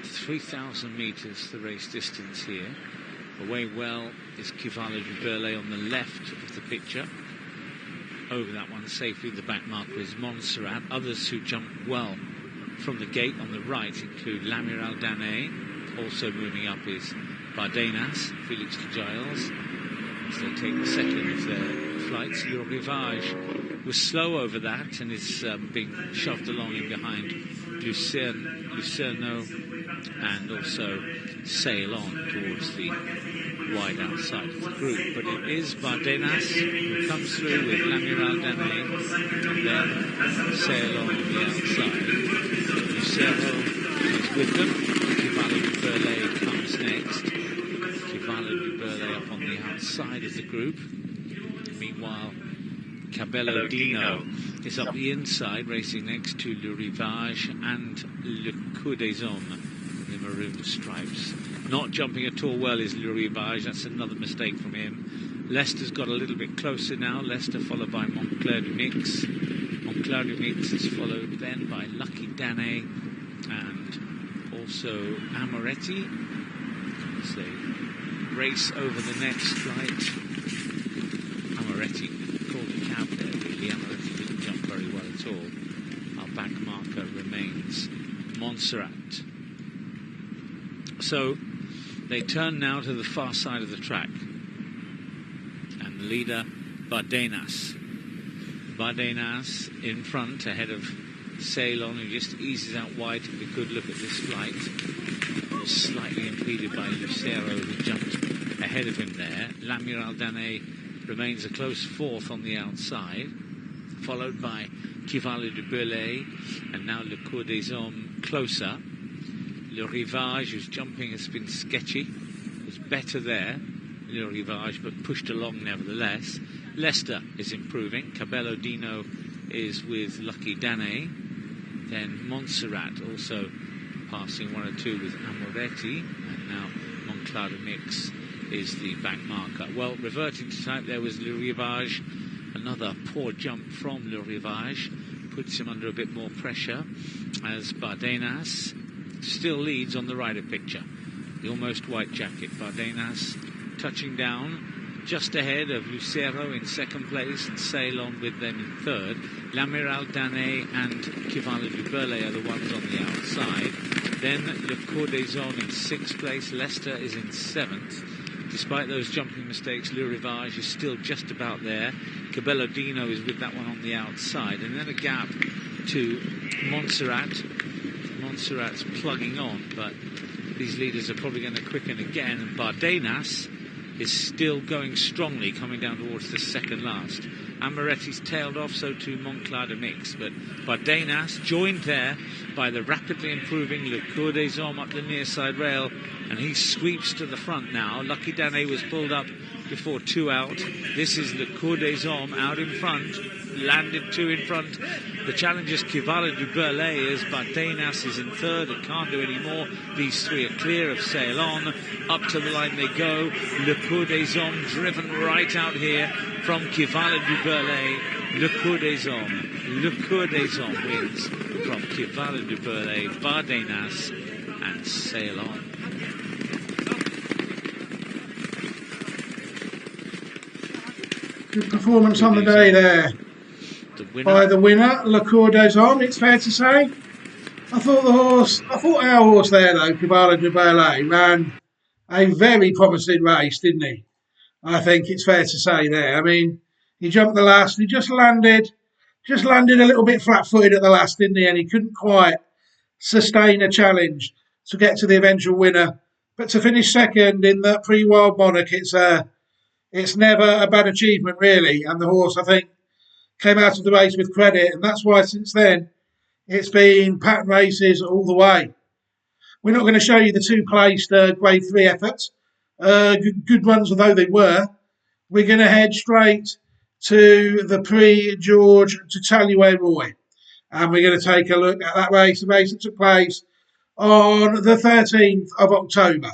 3,000 metres the race distance here. Away well is Cavallo de Burle on the left of the picture. Over that one safely, the back marker is Montserrat. Others who jump well from the gate on the right include L'Amiral Danet. Also moving up is Bardenas, Felix de Giles, as they take the second of their flights. Le Rivage was slow over that and is being shoved along in behind Lucerno and also Sail On towards the wide outside of the group. But it is Bardenas who comes through with L'Amiral Danet and then Sail On the outside. Lucerno is with them. Cavallo de Burle comes next. Cavallo de Burle up on the outside of the group. Meanwhile, Cabello Dino is up the inside, racing next to Le Rivage and Le Coup des Hommes, the maroon stripes. Not jumping at all well is Le Rivage. That's another mistake from him. Leicester's got a little bit closer now. Leicester followed by Montclair du Mix. Montclair du Mix is followed then by Lucky Danet and also Amoretti as they race over the next flight. Amoretti called a cab there, really. Amoretti didn't jump very well at all. Our back marker remains Montserrat. So they turn now to the far side of the track. And the leader, Bardenas. Bardenas in front ahead of Sail On, who just eases out wide. Took a good look at this flight. Slightly impeded by Lucero, who jumped ahead of him there. L'Amiral Danet remains a close fourth on the outside, followed by Cavallo de Burle and now Le Cours des Hommes closer. Le Rivage, whose jumping has been sketchy, was better there, Le Rivage, but pushed along nevertheless. Leicester is improving. Cabello Dino is with Lucky Danet. Then Montserrat also passing 1 or 2 with Amoretti. And now Montclair du Mix is the back marker. Well, reverting to type, there was Le Rivage. Another poor jump from Le Rivage. Puts him under a bit more pressure as Bardenas still leads on the rider picture. The almost white jacket. Bardenas touching down just ahead of Lucero in second place and Sail On with them in third. L'Amiral Danet and Cavallo de Burle are the ones on the outside. Then Le Cours des Hommes in sixth place. Leicester is in seventh. Despite those jumping mistakes, Le Rivage is still just about there. Cabello Dino is with that one on the outside. And then a gap to Montserrat. Montserrat's plugging on, but these leaders are probably going to quicken again. And Bardenas is still going strongly, coming down towards the second last. Amoretti's tailed off, so too Montclair du Mix, but Bardenas joined there by the rapidly improving Le Cours des Hommes up the near side rail, and he sweeps to the front now. Lucky Danet was pulled up before 2 out. This is Le Cours des Hommes out in front, landed 2 in front. The challenger's Cavallo de Burle is Bardenas is in third and can't do any more. These 3 are clear of Sail On. Up to the line they go. Le Cours des Hommes driven right out here from Cavallo de Burle. Le Cours des Hommes. Le Cours des Hommes wins from Cavallo de Burle, Bardenas and Sail On. Good performance on the day there by the winner, Le Cours des Hommes, it's fair to say. I thought our horse there though, Cavallo de Burle, ran a very promising race, didn't he? I think it's fair to say there. I mean, he jumped the last. He just landed a little bit flat-footed at the last, didn't he? And he couldn't quite sustain a challenge to get to the eventual winner. But to finish second in the pre-Wild Monarch, it's never a bad achievement, really. And the horse, I think, came out of the race with credit, and that's why since then it's been pattern races all the way. We're not going to show you the two placed Grade 3 efforts, good runs although they were. We're going to head straight to the pre-George to Tallyway Roy, and we're going to take a look at that race, the race that took place on the 13th of October,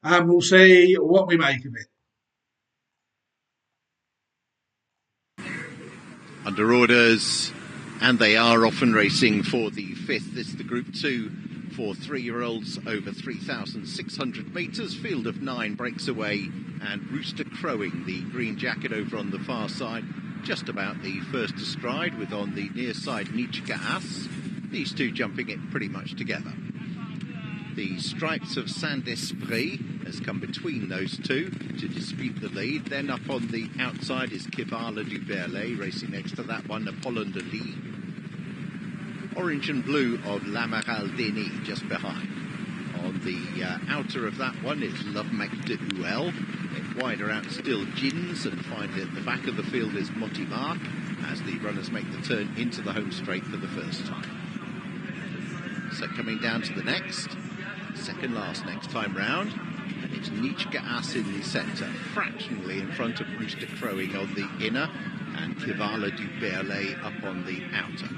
and we'll see what we make of it. Under orders, and they are often racing for the 5th. This is the Group 2 for 3-year-olds over 3,600 metres. Field of 9 breaks away, and Rooster Crowing, the green jacket over on the far side, just about the first to stride, with on the near side Nichka As. These two jumping it pretty much together. The stripes of Saint-Esprit has come between those two to dispute the lead. Then up on the outside is Kivala du Berlay, racing next to that one, Apollon de Lis. Orange and blue of L'Amiral Denis just behind. On the outer of that one is Love Mec de Huel. Then wider out still Gins, and finally at the back of the field is Montimark, as the runners make the turn into the home straight for the first time. So coming down to the next, second last next time round, and it's Nichka As in the centre, fractionally in front of Rooster Crowing on the inner, and Kivala du Berlay up on the outer.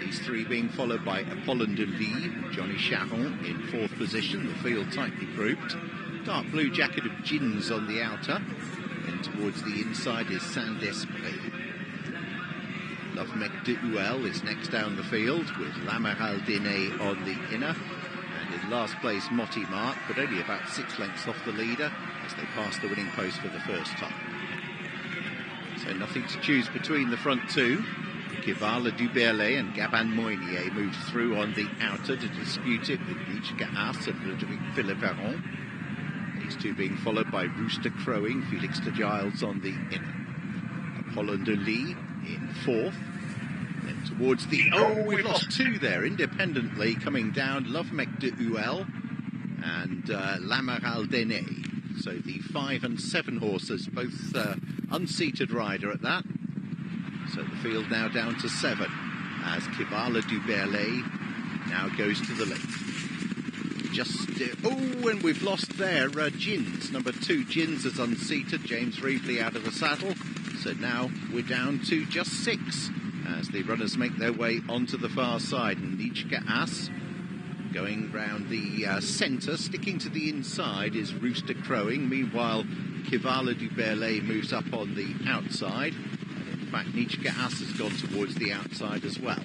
These three being followed by Apollon de Lis, Johnny Charon in 4th position, the field tightly grouped. Dark blue jacket of Gins on the outer, and towards the inside is Saint-Esprit. Love Mec de Huel is next down the field, with L'Amiral Denis on the inner. And in last place, Montimark, but only about 6 lengths off the leader as they pass the winning post for the first time. So nothing to choose between the front two. Kivala du Berlay and Gabin Moynier moves through on the outer to dispute it with Nichka As and Ludovic Philipperon. These two being followed by Rooster Crowing, Felix de Giles on the inner. Apollon de Lis in 4th. Then towards the... Oh, we've lost 2 there independently coming down. Love Mec de Huel and L'Amiral Denis. So the 5 and 7 horses, both unseated rider at that. So the field now down to 7 as Kivala du Berlay now goes to the lead. Just and we've lost there Gins, number 2 Gins is unseated, James Reevely out of the saddle. So now we're down to just 6 as the runners make their way onto the far side, and Nichka As going round the centre, sticking to the inside is Rooster Crowing. Meanwhile, Kivala du Berlay moves up on the outside. In fact, Nichka As has gone towards the outside as well.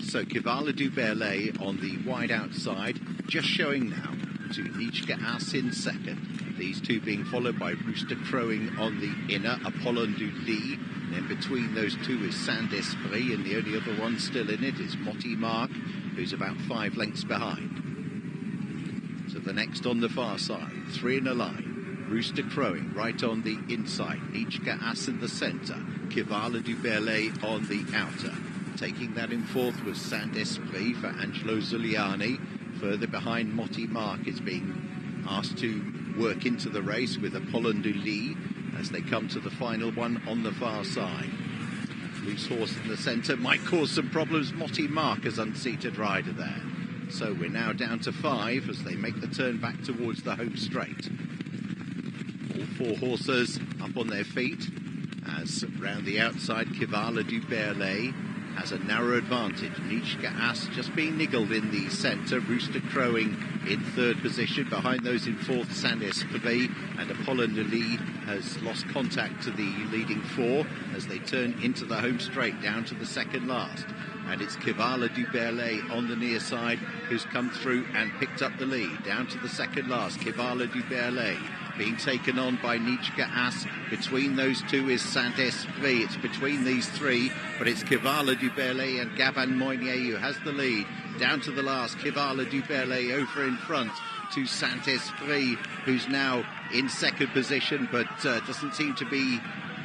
So Kivala du Berlay on the wide outside, just showing now to Nichka As in second. These two being followed by Rooster Crowing on the inner, Apollon du Lis. And in between those two is Saint-Esprit, and the only other one still in it is Montimark, who's about 5 lengths behind. So the next on the far side, 3 in a line. Rooster Crowing right on the inside, Nichka As in the centre, Kivala du Berlay on the outer. Taking that in 4th was Saint-Esprit for Angelo Zuliani. Further behind, Montimark is being asked to work into the race with Apollon du Lis as they come to the final one on the far side. Loose horse in the centre might cause some problems. Montimark as unseated rider there. So we're now down to 5 as they make the turn back towards the home straight. All 4 horses up on their feet as round the outside Kivala du Berlay has a narrow advantage. Nichka As just being niggled in the centre. Rooster Crowing in 3rd position. Behind those in 4th, Saint-Esprit, and Apollon de Lis has lost contact to the leading 4 as they turn into the home straight down to the second last. And it's Kivala du Berlay on the near side who's come through and picked up the lead. Down to the second last, Kivala du Berlay being taken on by Nijka As. Between those two is Saint-Esprit. It's between these three, but it's Kivala du Berlay and Gabin Moynier who has the lead. Down to the last, Kivala du Berlay over in front to Saint-Esprit, who's now in second position, but doesn't seem to be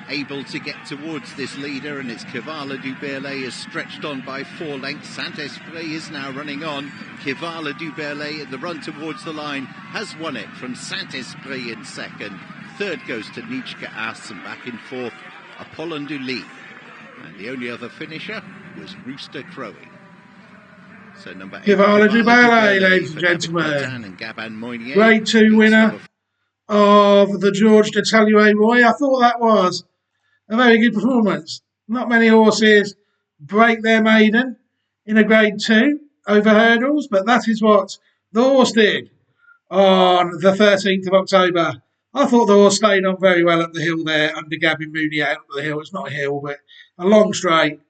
able to get towards this leader, and it's Kivala du Berlay is stretched on by 4 lengths. Saint-Esprit is now running on. Kivala du Berlay at the run towards the line has won it from Saint-Esprit in second. Third goes to Nijka As, and back in fourth, Apollon du Lis. And the only other finisher was Rooster Crowing. So number 8, Kivala du Berlay, ladies and gentlemen. And Gabin Moynier. Grade 2 winner of the Georges de Tailluet-Roy. I thought that was a very good performance. Not many horses break their maiden in a Grade 2 over hurdles, but that is what the horse did on the 13th of October. I thought the horse stayed on very well up the hill there under Gabin Moynier up the hill. It's not a hill, but a long straight.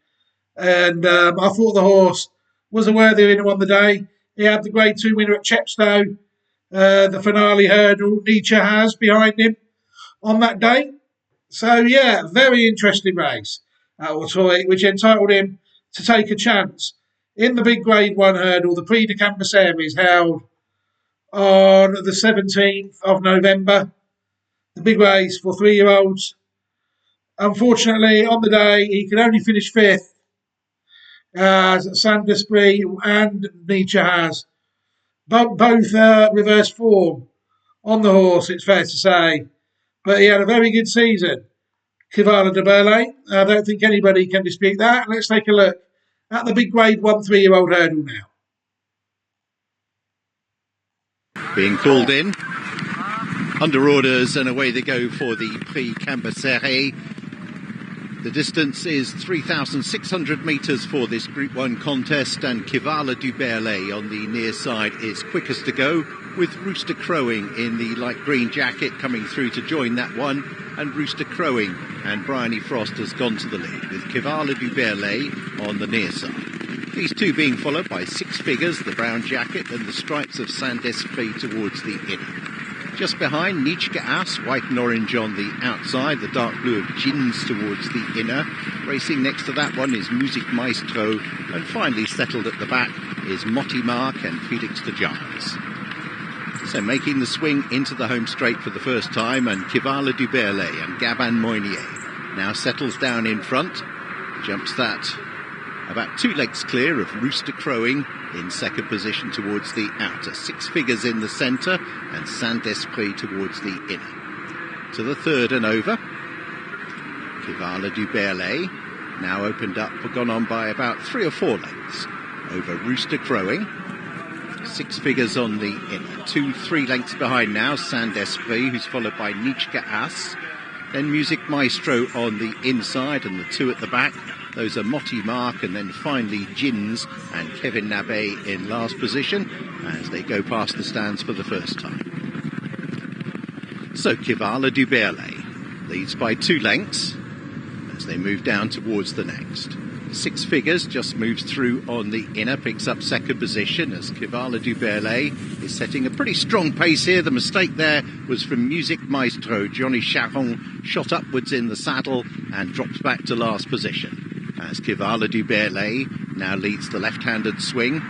And I thought the horse was a worthy winner on the day. He had the Grade 2 winner at Chepstow, the finale hurdle. Nietzsche has behind him on that day. So, yeah, very interesting race at Auteuil, which entitled him to take a chance in the big Grade 1 hurdle. The Prix de Cambaceres is held on the 17th of November. The big race for 3-year-olds. Unfortunately, on the day, he could only finish 5th, as Saint-Esprit and Nietzsche has. Both reverse form on the horse, it's fair to say. But he had a very good season. Kivala du Berlay, I don't think anybody can dispute that. Let's take a look at the big Grade 1 3-year-old hurdle now. Being called in, under orders, and away they go for the Prix Cambaceres. The distance is 3,600 metres for this Group 1 contest, and Kivala du Berlay on the near side is quickest to go, with Rooster Crowing in the light green jacket coming through to join that one, and Rooster Crowing and Bryony Frost has gone to the lead, with Kivala du Berlay on the near side. These two being followed by 6 figures, the brown jacket and the stripes of Saint-Esprit towards the inner. Just behind, Nijka As, white and orange on the outside, the dark blue of Gins towards the inner. Racing next to that one is Music Maestro, and finally settled at the back is Motti Mark and Felix de Giles. So making the swing into the home straight for the first time, and Kivala du Berlay and Gabin Moynier now settles down in front, jumps that about 2 legs clear of Rooster Crowing in second position towards the outer. 6 figures in the centre, and Saint-Esprit towards the inner. To the third and over, Kivala du Berlay now opened up, gone on by about 3 or 4 lengths over Rooster Crowing. 6 figures on the inner. 2-3 lengths behind now, Saint-Esprit, who's followed by Nijka As. Then Music Maestro on the inside, and the 2 at the back. Those are Motti Mark, and then finally Gins and Kevin Nabet in last position as they go past the stands for the first time. So Kivala du Berlay leads by 2 lengths as they move down towards the next. 6 figures just moves through on the inner, picks up second position as Kivala du Berlay is setting a pretty strong pace here. The mistake there was from Music Maestro. Johnny Charon shot upwards in the saddle and drops back to last position. As Kivala du Berlay now leads the left-handed swing,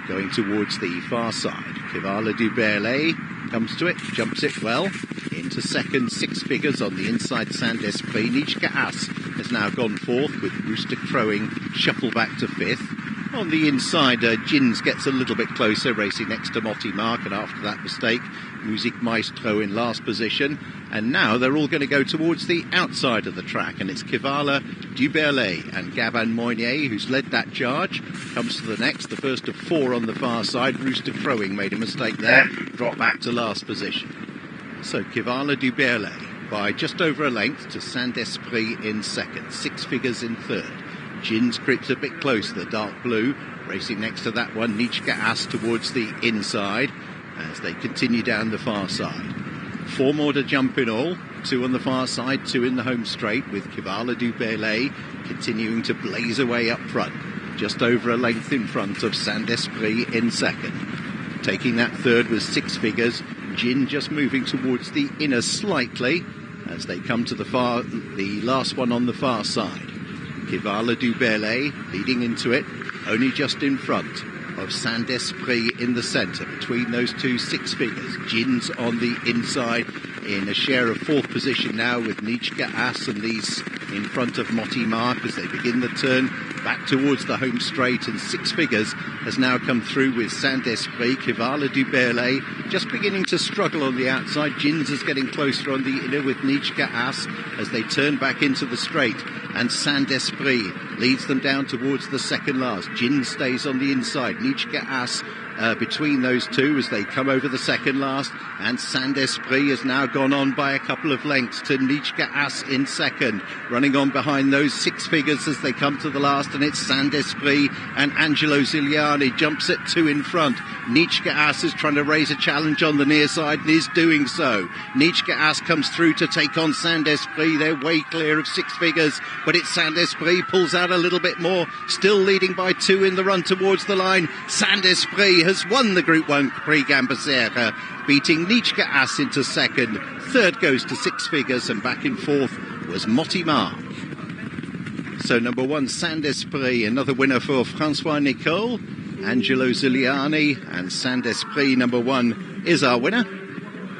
going towards the far side. Kivala du Berlay comes to it, jumps it well, into second, 6 figures on the inside. Saint-Esprit. Nijka As has now gone fourth, with Rooster Crowing shuffle back to 5th. On the inside, Gins gets a little bit closer, racing next to Motti Mark, and after that mistake, Music Maestro in last position. And now they're all going to go towards the outside of the track, and it's Kivala du Berlay and Gabin Moynier who's led that charge. Comes to the next, the first of 4 on the far side. Rooster Crowing made a mistake there, dropped back to last position. So Kivala du Berlay by just over a length to Saint-Esprit in second, 6 figures in third. Gins creeps a bit close, the dark blue, racing next to that one, Nijka As towards the inside as they continue down the far side. 4 more to jump in all, 2 on the far side, 2 in the home straight, with Kivala du Berlay continuing to blaze away up front, just over a length in front of Saint-Esprit in second. Taking that third was 6 figures, Jin just moving towards the inner slightly as they come to the last one on the far side. Kivala du Berlay leading into it, only just in front of Saint-Esprit in the centre. Between those two, 6 figures. Jin's on the inside in a share of 4th position now with Nijka As and these in front of Motti Mark as they begin the turn back towards the home straight, and 6 figures has now come through with Saint-Esprit. Kivala du Berlay just beginning to struggle on the outside. Jin's is getting closer on the inner with Nijka As as they turn back into the straight, and Saint-Esprit leads them down towards the second last. Jin stays on the inside. Nijka As between those two as they come over the second last, and Saint-Esprit has now gone on by a couple of lengths to Nijka As in second, running on behind those 6 figures as they come to the last, and it's Saint-Esprit and Angelo Ziliani jumps at 2 in front. Nijka As is trying to raise a challenge on the near side and is doing so. Nijka As comes through to take on Saint-Esprit. They're way clear of 6 figures, but it's Saint-Esprit pulls out a little bit more, still leading by 2 in the run towards the line. Saint-Esprit has won the Group 1 Prix Gambasera, beating Nijka As into second. Third goes to 6 figures, and back in 4th was Motti Mark. So number 1, Saint-Esprit, another winner for Francois Nicole. Angelo Ziliani and Saint-Esprit, number 1, is our winner.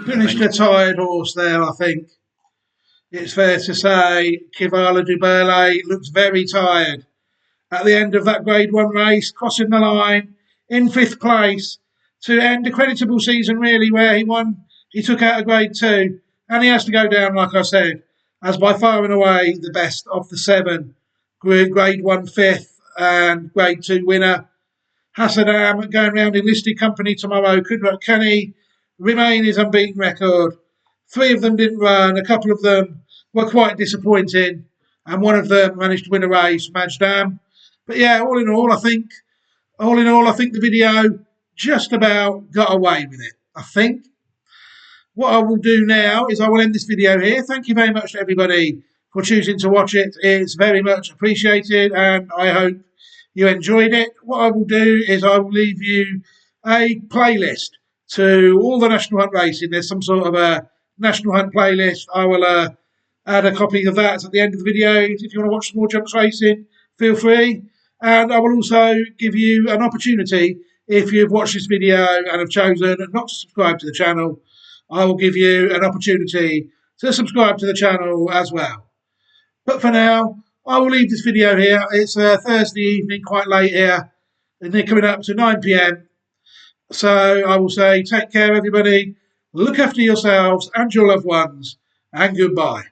Finished a tired horse there, I think. It's fair to say Kivala du Berlay looks very tired at the end of that Grade 1 race, crossing the line in 5th place to end a creditable season, really, where he won. He took out a Grade 2, and he has to go down, like I said, as by far and away the best of the 7. Grade 1 5th and Grade 2 winner. Hassadam going round in listed company tomorrow. Can he remain his unbeaten record? 3 of them didn't run. A couple of them were quite disappointing, and one of them managed to win a race, Majdam. But yeah, all in all, I think the video just about got away with it. I think. What I will do now is I will end this video here. Thank you very much to everybody for choosing to watch it. It's very much appreciated, and I hope you enjoyed it. What I will do is I will leave you a playlist to all the National Hunt racing. There's some sort of a National Hunt playlist. I will add a copy of that at the end of the video. If you want to watch some more jumps racing, feel free. And I will also give you an opportunity, if you've watched this video and have chosen not to subscribe to the channel, I will give you an opportunity to subscribe to the channel as well. But for now, I will leave this video here. It's a Thursday evening, quite late here, and they're coming up to 9 p.m. So I will say take care, everybody. Look after yourselves and your loved ones, and goodbye.